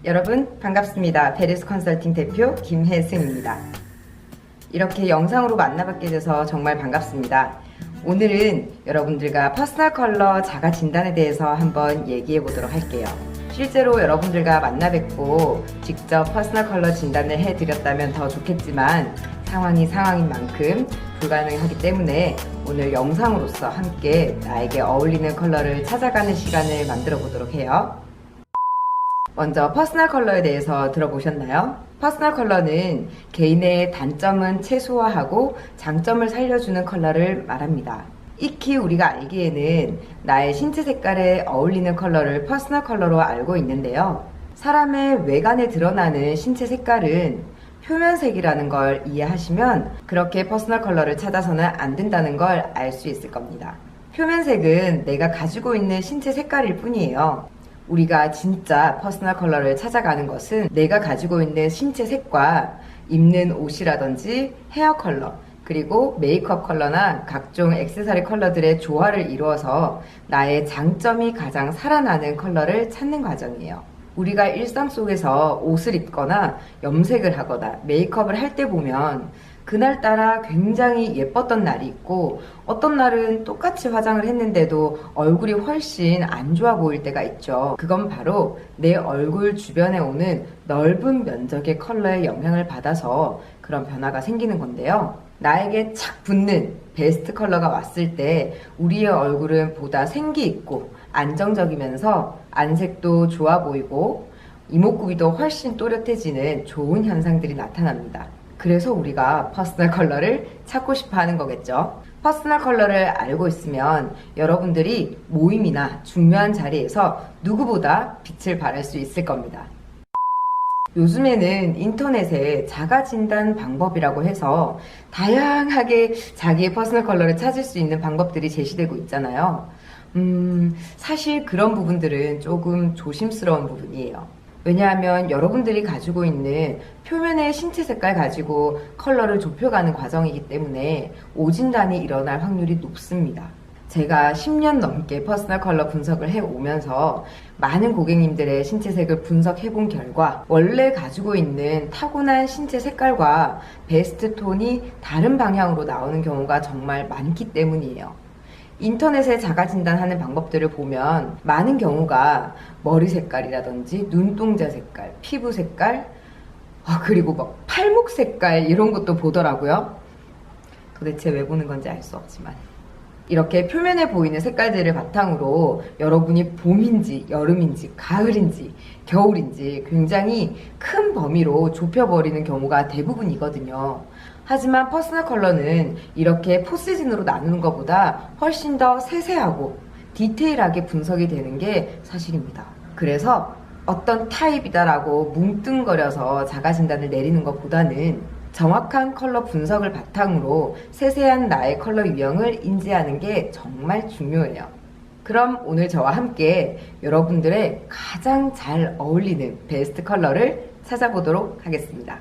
여러분 반갑습니다. 베리스 컨설팅 대표 김혜승입니다. 이렇게 영상으로 만나뵙게 돼서 정말 반갑습니다. 오늘은 여러분들과 퍼스널 컬러 자가 진단에 대해서 한번 얘기해 보도록 할게요. 실제로 여러분들과 만나 뵙고 직접 퍼스널 컬러 진단을 해드렸다면 더 좋겠지만 상황이 상황인 만큼 불가능하기 때문에 오늘 영상으로서 함께 나에게 어울리는 컬러를 찾아가는 시간을 만들어 보도록 해요. 먼저 퍼스널 컬러에 대해서 들어보셨나요? 퍼스널 컬러는 개인의 단점은 최소화하고 장점을 살려주는 컬러를 말합니다. 익히 우리가 알기에는 나의 신체 색깔에 어울리는 컬러를 퍼스널 컬러로 알고 있는데요. 사람의 외관에 드러나는 신체 색깔은 표면색이라는 걸 이해하시면 그렇게 퍼스널 컬러를 찾아서는 안 된다는 걸 알 수 있을 겁니다. 표면색은 내가 가지고 있는 신체 색깔일 뿐이에요. 우리가 진짜 퍼스널 컬러를 찾아가는 것은 내가 가지고 있는 신체 색과 입는 옷이라든지 헤어 컬러, 그리고 메이크업 컬러나 각종 액세서리 컬러들의 조화를 이루어서 나의 장점이 가장 살아나는 컬러를 찾는 과정이에요. 우리가 일상 속에서 옷을 입거나 염색을 하거나 메이크업을 할 때 보면 그날따라 굉장히 예뻤던 날이 있고 어떤 날은 똑같이 화장을 했는데도 얼굴이 훨씬 안 좋아 보일 때가 있죠. 그건 바로 내 얼굴 주변에 오는 넓은 면적의 컬러에 영향을 받아서 그런 변화가 생기는 건데요. 나에게 착 붙는 베스트 컬러가 왔을 때 우리의 얼굴은 보다 생기 있고 안정적이면서 안색도 좋아 보이고 이목구비도 훨씬 또렷해지는 좋은 현상들이 나타납니다. 그래서 우리가 퍼스널 컬러를 찾고 싶어 하는 거겠죠. 퍼스널 컬러를 알고 있으면 여러분들이 모임이나 중요한 자리에서 누구보다 빛을 발할 수 있을 겁니다. 요즘에는 인터넷에 자가진단 방법이라고 해서 다양하게 자기의 퍼스널 컬러를 찾을 수 있는 방법들이 제시되고 있잖아요. 사실 그런 부분들은 조금 조심스러운 부분이에요. 왜냐하면 여러분들이 가지고 있는 표면의 신체 색깔 가지고 컬러를 좁혀가는 과정이기 때문에 오진단이 일어날 확률이 높습니다. 제가 10년 넘게 퍼스널 컬러 분석을 해오면서 많은 고객님들의 신체색을 분석해본 결과 원래 가지고 있는 타고난 신체 색깔과 베스트 톤이 다른 방향으로 나오는 경우가 정말 많기 때문이에요. 인터넷에 자가진단하는 방법들을 보면 많은 경우가 머리 색깔이라든지 눈동자 색깔, 피부 색깔, 그리고 막 팔목 색깔 이런 것도 보더라고요. 도대체 왜 보는 건지 알 수 없지만 이렇게 표면에 보이는 색깔들을 바탕으로 여러분이 봄인지 여름인지 가을인지 겨울인지 굉장히 큰 범위로 좁혀버리는 경우가 대부분이거든요. 하지만 퍼스널 컬러는 이렇게 포스진으로 나누는 것보다 훨씬 더 세세하고 디테일하게 분석이 되는 게 사실입니다. 그래서 어떤 타입이다라고 뭉뚱거려서 자가진단을 내리는 것보다는 정확한 컬러 분석을 바탕으로 세세한 나의 컬러 유형을 인지하는 게 정말 중요해요. 그럼 오늘 저와 함께 여러분들의 가장 잘 어울리는 베스트 컬러를 찾아보도록 하겠습니다.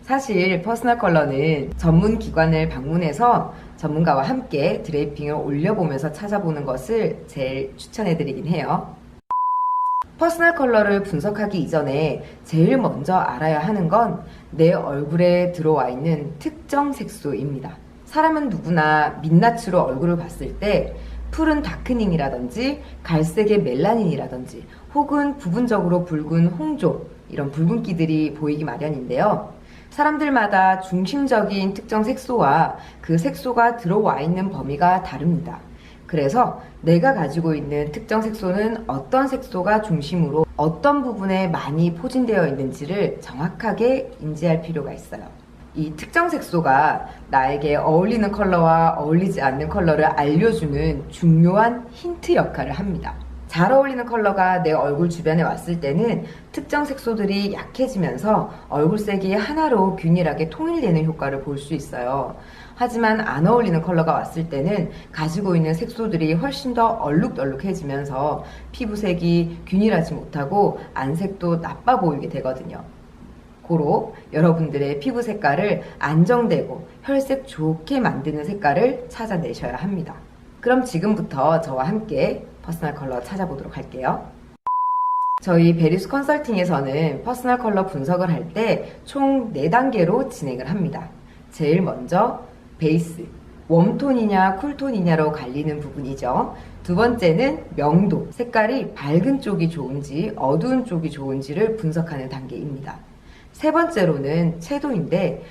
사실 퍼스널 컬러는 전문 기관을 방문해서 전문가와 함께 드레이핑을 올려보면서 찾아보는 것을 제일 추천해드리긴 해요. 퍼스널 컬러를 분석하기 이전에 제일 먼저 알아야 하는 건 내 얼굴에 들어와 있는 특정 색소입니다. 사람은 누구나 민낯으로 얼굴을 봤을 때 푸른 다크닝이라든지 갈색의 멜라닌이라든지 혹은 부분적으로 붉은 홍조 이런 붉은기들이 보이기 마련인데요. 사람들마다 중심적인 특정 색소와 그 색소가 들어와 있는 범위가 다릅니다. 그래서 내가 가지고 있는 특정 색소는 어떤 색소가 중심으로 어떤 부분에 많이 포진되어 있는지를 정확하게 인지할 필요가 있어요. 이 특정 색소가 나에게 어울리는 컬러와 어울리지 않는 컬러를 알려주는 중요한 힌트 역할을 합니다. 잘 어울리는 컬러가 내 얼굴 주변에 왔을 때는 특정 색소들이 약해지면서 얼굴색이 하나로 균일하게 통일되는 효과를 볼 수 있어요. 하지만 안 어울리는 컬러가 왔을 때는 가지고 있는 색소들이 훨씬 더 얼룩덜룩해지면서 피부색이 균일하지 못하고 안색도 나빠 보이게 되거든요. 고로 여러분들의 피부 색깔을 안정되고 혈색 좋게 만드는 색깔을 찾아내셔야 합니다. 그럼 지금부터 저와 함께 퍼스널 컬러 찾아보도록 할게요. 저희 베리스 컨설팅에서는 퍼스널 컬러 분석을 할 때 총 4단계로 진행을 합니다. 제일 먼저 베이스, 웜톤이냐 쿨톤이냐로 갈리는 부분이죠. 두 번째는 명도, 색깔이 밝은 쪽이 좋은지 어두운 쪽이 좋은지를 분석하는 단계입니다. 세 번째로는 채도인데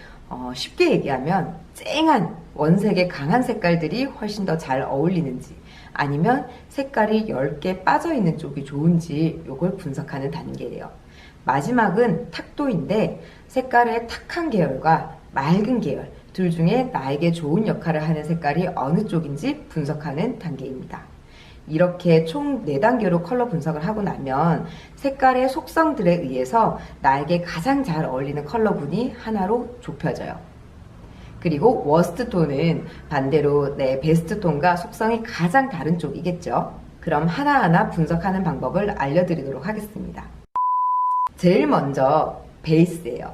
쉽게 얘기하면 쨍한 원색의 강한 색깔들이 훨씬 더 잘 어울리는지 아니면 색깔이 10개 빠져있는 쪽이 좋은지 이걸 분석하는 단계예요. 마지막은 탁도인데 색깔의 탁한 계열과 맑은 계열 둘 중에 나에게 좋은 역할을 하는 색깔이 어느 쪽인지 분석하는 단계입니다. 이렇게 총 4단계로 컬러 분석을 하고 나면 색깔의 속성들에 의해서 나에게 가장 잘 어울리는 컬러군이 하나로 좁혀져요. 그리고 워스트 톤은 반대로 내 베스트 톤과 속성이 가장 다른 쪽이겠죠. 그럼 하나하나 분석하는 방법을 알려드리도록 하겠습니다. 제일 먼저 베이스예요.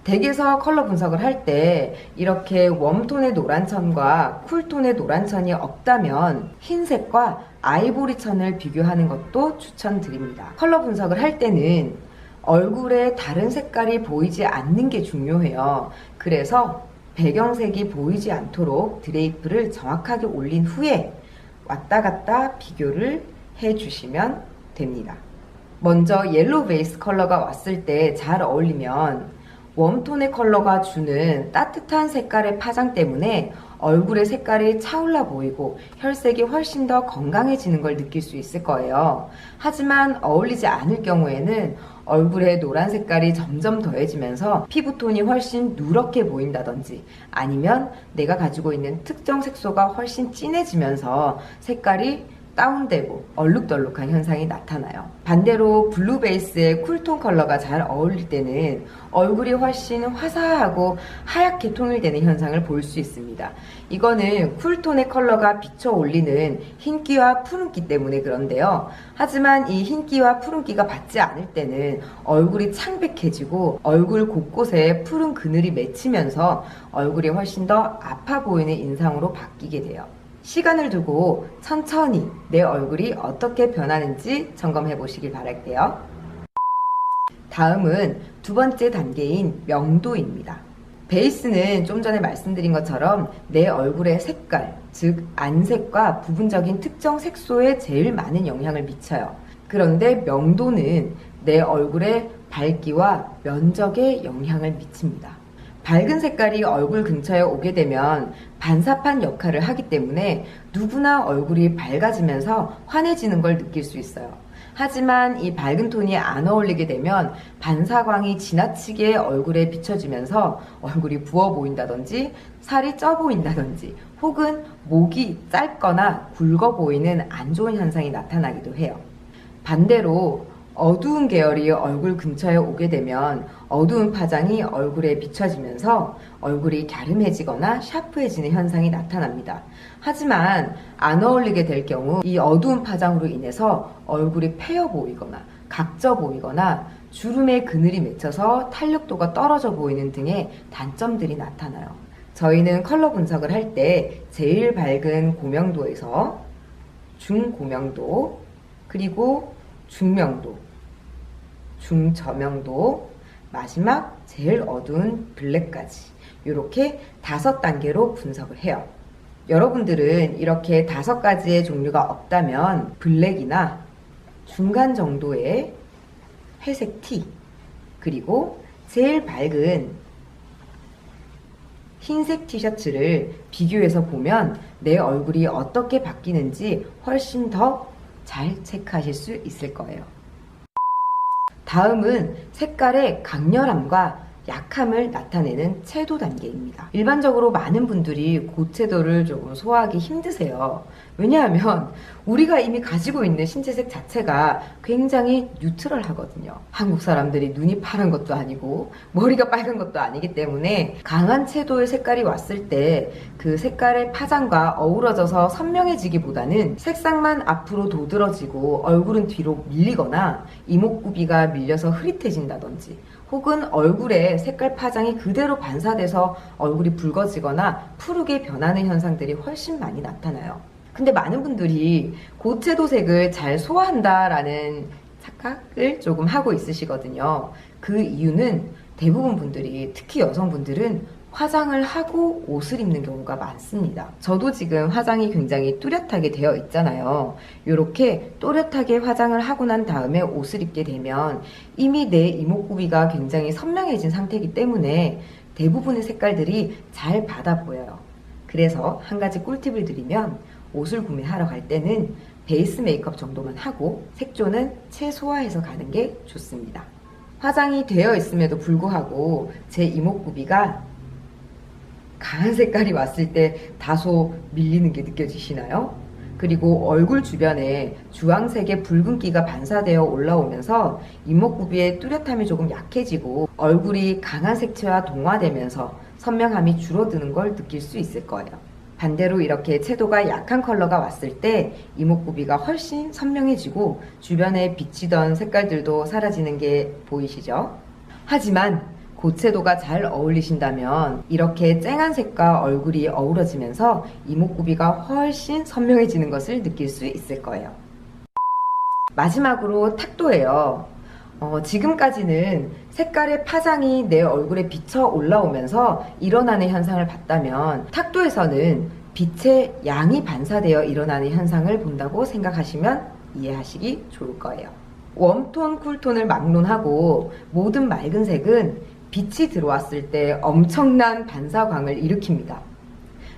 덱에서 컬러 분석을 할 때 이렇게 웜톤의 노란 천과 쿨톤의 노란 천이 없다면 흰색과 아이보리 천을 비교하는 것도 추천드립니다. 컬러 분석을 할 때는 얼굴에 다른 색깔이 보이지 않는 게 중요해요. 그래서 배경색이 보이지 않도록 드레이프를 정확하게 올린 후에 왔다 갔다 비교를 해주시면 됩니다. 먼저 옐로우 베이스 컬러가 왔을 때 잘 어울리면 웜톤의 컬러가 주는 따뜻한 색깔의 파장 때문에 얼굴의 색깔이 차올라 보이고 혈색이 훨씬 더 건강해지는 걸 느낄 수 있을 거예요. 하지만 어울리지 않을 경우에는 얼굴에 노란 색깔이 점점 더해지면서 피부톤이 훨씬 누렇게 보인다든지 아니면 내가 가지고 있는 특정 색소가 훨씬 진해지면서 색깔이 다운되고 얼룩덜룩한 현상이 나타나요. 반대로 블루 베이스의 쿨톤 컬러가 잘 어울릴 때는 얼굴이 훨씬 화사하고 하얗게 통일되는 현상을 볼 수 있습니다. 이거는 쿨톤의 컬러가 비춰 올리는 흰기와 푸른기 때문에 그런데요. 하지만 이 흰기와 푸른기가 받지 않을 때는 얼굴이 창백해지고 얼굴 곳곳에 푸른 그늘이 맺히면서 얼굴이 훨씬 더 아파 보이는 인상으로 바뀌게 돼요. 시간을 두고 천천히 내 얼굴이 어떻게 변하는지 점검해 보시길 바랄게요. 다음은 두 번째 단계인 명도입니다. 베이스는 좀 전에 말씀드린 것처럼 내 얼굴의 색깔, 즉 안색과 부분적인 특정 색소에 제일 많은 영향을 미쳐요. 그런데 명도는 내 얼굴의 밝기와 면적에 영향을 미칩니다. 밝은 색깔이 얼굴 근처에 오게 되면 반사판 역할을 하기 때문에 누구나 얼굴이 밝아지면서 환해지는 걸 느낄 수 있어요. 하지만 이 밝은 톤이 안 어울리게 되면 반사광이 지나치게 얼굴에 비춰지면서 얼굴이 부어 보인다든지 살이 쪄 보인다든지 혹은 목이 짧거나 굵어 보이는 안 좋은 현상이 나타나기도 해요. 반대로 어두운 계열이 얼굴 근처에 오게 되면 어두운 파장이 얼굴에 비춰지면서 얼굴이 갸름해지거나 샤프해지는 현상이 나타납니다. 하지만 안 어울리게 될 경우 이 어두운 파장으로 인해서 얼굴이 패여 보이거나 각져 보이거나 주름의 그늘이 맺혀서 탄력도가 떨어져 보이는 등의 단점들이 나타나요. 저희는 컬러 분석을 할 때 제일 밝은 고명도에서 중고명도 그리고 중명도, 중저명도, 마지막 제일 어두운 블랙까지 이렇게 5단계로 분석을 해요. 여러분들은 이렇게 5가지의 종류가 없다면 블랙이나 중간 정도의 회색 티 그리고 제일 밝은 흰색 티셔츠를 비교해서 보면 내 얼굴이 어떻게 바뀌는지 훨씬 더 잘 체크하실 수 있을 거예요. 다음은 색깔의 강렬함과 약함을 나타내는 채도 단계입니다. 일반적으로 많은 분들이 고채도를 조금 소화하기 힘드세요. 왜냐하면 우리가 이미 가지고 있는 신체색 자체가 굉장히 뉴트럴하거든요. 한국 사람들이 눈이 파란 것도 아니고 머리가 빨간 것도 아니기 때문에 강한 채도의 색깔이 왔을 때 그 색깔의 파장과 어우러져서 선명해지기보다는 색상만 앞으로 도드러지고 얼굴은 뒤로 밀리거나 이목구비가 밀려서 흐릿해진다든지 혹은 얼굴에 색깔 파장이 그대로 반사돼서 얼굴이 붉어지거나 푸르게 변하는 현상들이 훨씬 많이 나타나요. 근데 많은 분들이 고채도색을 잘 소화한다라는 착각을 조금 하고 있으시거든요. 그 이유는 대부분 분들이, 특히 여성분들은 화장을 하고 옷을 입는 경우가 많습니다. 저도 지금 화장이 굉장히 뚜렷하게 되어 있잖아요. 이렇게 또렷하게 화장을 하고 난 다음에 옷을 입게 되면 이미 내 이목구비가 굉장히 선명해진 상태이기 때문에 대부분의 색깔들이 잘 받아 보여요. 그래서 한 가지 꿀팁을 드리면, 옷을 구매하러 갈 때는 베이스 메이크업 정도만 하고 색조는 최소화해서 가는 게 좋습니다. 화장이 되어 있음에도 불구하고 제 이목구비가 강한 색깔이 왔을 때 다소 밀리는 게 느껴지시나요? 그리고 얼굴 주변에 주황색의 붉은기가 반사되어 올라오면서 이목구비의 뚜렷함이 조금 약해지고 얼굴이 강한 색채와 동화되면서 선명함이 줄어드는 걸 느낄 수 있을 거예요. 반대로 이렇게 채도가 약한 컬러가 왔을 때 이목구비가 훨씬 선명해지고 주변에 비치던 색깔들도 사라지는 게 보이시죠? 하지만 고채도가 잘 어울리신다면 이렇게 쨍한 색과 얼굴이 어우러지면서 이목구비가 훨씬 선명해지는 것을 느낄 수 있을 거예요. 마지막으로 탁도예요. 지금까지는 색깔의 파장이 내 얼굴에 비쳐 올라오면서 일어나는 현상을 봤다면, 탁도에서는 빛의 양이 반사되어 일어나는 현상을 본다고 생각하시면 이해하시기 좋을 거예요. 웜톤, 쿨톤을 막론하고 모든 맑은 색은 빛이 들어왔을 때 엄청난 반사광을 일으킵니다.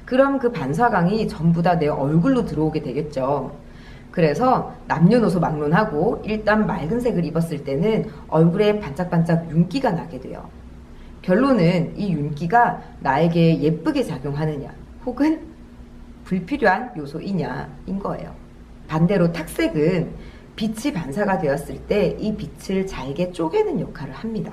그럼 그 반사광이 전부 다 내 얼굴로 들어오게 되겠죠. 그래서 남녀노소 막론하고 일단 맑은 색을 입었을 때는 얼굴에 반짝반짝 윤기가 나게 돼요. 결론은 이 윤기가 나에게 예쁘게 작용하느냐 혹은 불필요한 요소이냐인 거예요. 반대로 탁색은 빛이 반사가 되었을 때 이 빛을 잘게 쪼개는 역할을 합니다.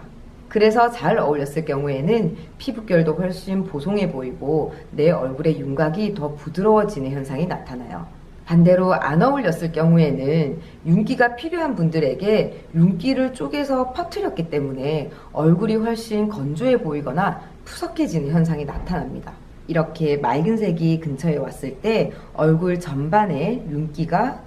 그래서 잘 어울렸을 경우에는 피부결도 훨씬 보송해 보이고 내 얼굴의 윤곽이 더 부드러워지는 현상이 나타나요. 반대로 안 어울렸을 경우에는 윤기가 필요한 분들에게 윤기를 쪼개서 퍼뜨렸기 때문에 얼굴이 훨씬 건조해 보이거나 푸석해지는 현상이 나타납니다. 이렇게 맑은 색이 근처에 왔을 때 얼굴 전반에 윤기가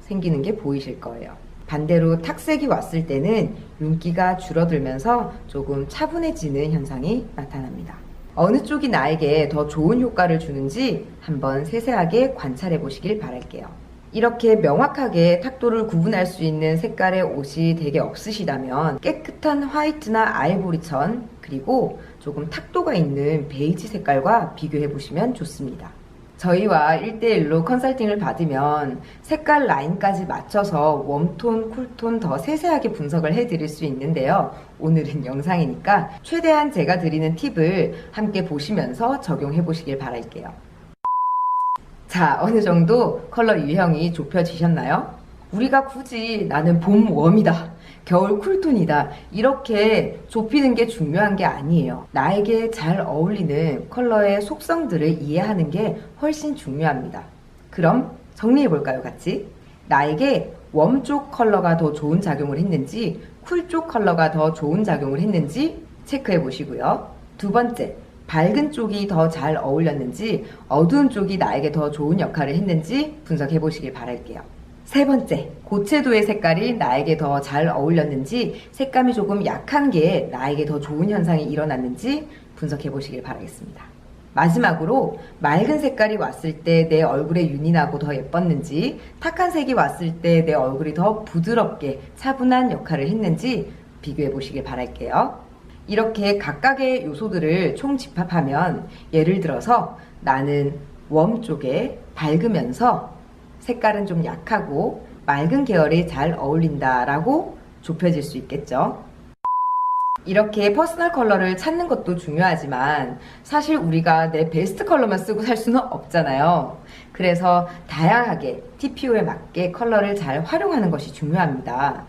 생기는 게 보이실 거예요. 반대로 탁색이 왔을 때는 윤기가 줄어들면서 조금 차분해지는 현상이 나타납니다. 어느 쪽이 나에게 더 좋은 효과를 주는지 한번 세세하게 관찰해 보시길 바랄게요. 이렇게 명확하게 탁도를 구분할 수 있는 색깔의 옷이 되게 없으시다면 깨끗한 화이트나 아이보리천, 그리고 조금 탁도가 있는 베이지 색깔과 비교해 보시면 좋습니다. 저희와 1대1로 컨설팅을 받으면 색깔 라인까지 맞춰서 웜톤, 쿨톤 더 세세하게 분석을 해드릴 수 있는데요. 오늘은 영상이니까 최대한 제가 드리는 팁을 함께 보시면서 적용해 보시길 바랄게요. 자, 어느 정도 컬러 유형이 좁혀지셨나요? 우리가 굳이 나는 봄 웜이다, 겨울 쿨톤이다 이렇게 좁히는 게 중요한 게 아니에요. 나에게 잘 어울리는 컬러의 속성들을 이해하는 게 훨씬 중요합니다. 그럼 정리해 볼까요, 같이? 나에게 웜 쪽 컬러가 더 좋은 작용을 했는지 쿨 쪽 컬러가 더 좋은 작용을 했는지 체크해 보시고요. 두 번째, 밝은 쪽이 더 잘 어울렸는지 어두운 쪽이 나에게 더 좋은 역할을 했는지 분석해 보시길 바랄게요. 세 번째, 고채도의 색깔이 나에게 더 잘 어울렸는지 색감이 조금 약한 게 나에게 더 좋은 현상이 일어났는지 분석해 보시길 바라겠습니다. 마지막으로 맑은 색깔이 왔을 때 내 얼굴에 윤이 나고 더 예뻤는지, 탁한 색이 왔을 때 내 얼굴이 더 부드럽게 차분한 역할을 했는지 비교해 보시길 바랄게요. 이렇게 각각의 요소들을 총 집합하면, 예를 들어서 나는 웜 쪽에 밝으면서 색깔은 좀 약하고 맑은 계열이 잘 어울린다라고 좁혀질 수 있겠죠. 이렇게 퍼스널 컬러를 찾는 것도 중요하지만 사실 우리가 내 베스트 컬러만 쓰고 살 수는 없잖아요. 그래서 다양하게 TPO에 맞게 컬러를 잘 활용하는 것이 중요합니다.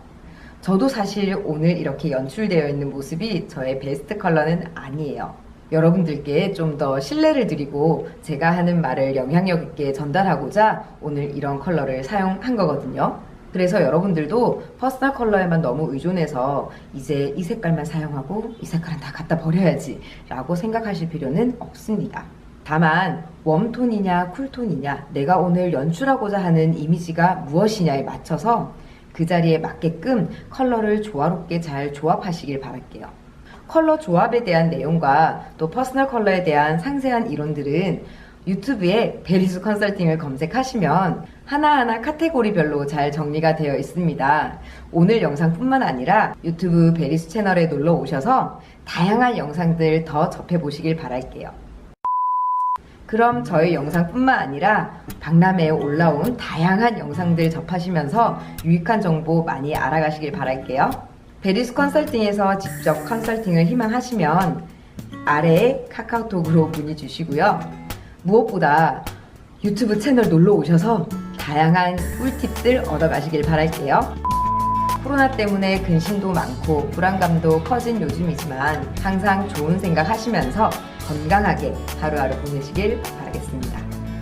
저도 사실 오늘 이렇게 연출되어 있는 모습이 저의 베스트 컬러는 아니에요. 여러분들께 좀 더 신뢰를 드리고 제가 하는 말을 영향력 있게 전달하고자 오늘 이런 컬러를 사용한 거거든요. 그래서 여러분들도 퍼스널 컬러에만 너무 의존해서 이제 이 색깔만 사용하고 이 색깔은 다 갖다 버려야지 라고 생각하실 필요는 없습니다. 다만 웜톤이냐 쿨톤이냐, 내가 오늘 연출하고자 하는 이미지가 무엇이냐에 맞춰서 그 자리에 맞게끔 컬러를 조화롭게 잘 조합하시길 바랄게요. 컬러 조합에 대한 내용과 또 퍼스널 컬러에 대한 상세한 이론들은 유튜브에 베리수 컨설팅을 검색하시면 하나하나 카테고리별로 잘 정리가 되어 있습니다. 오늘 영상뿐만 아니라 유튜브 베리수 채널에 놀러 오셔서 다양한 영상들 더 접해보시길 바랄게요. 그럼 저희 영상뿐만 아니라 박람회에 올라온 다양한 영상들 접하시면서 유익한 정보 많이 알아가시길 바랄게요. 베리수 컨설팅에서 직접 컨설팅을 희망하시면 아래에 카카오톡으로 문의 주시고요. 무엇보다 유튜브 채널 놀러 오셔서 다양한 꿀팁들 얻어가시길 바랄게요. 코로나 때문에 근심도 많고 불안감도 커진 요즘이지만 항상 좋은 생각 하시면서 건강하게 하루하루 보내시길 바라겠습니다.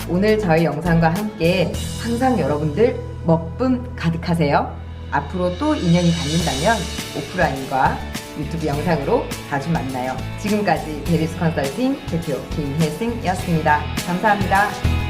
오늘 저희 영상과 함께 항상 여러분들 먹쁨 가득하세요. 앞으로 또 인연이 닿는다면 오프라인과 유튜브 영상으로 자주 만나요. 지금까지 베리수 컨설팅 대표 김혜승이었습니다. 감사합니다.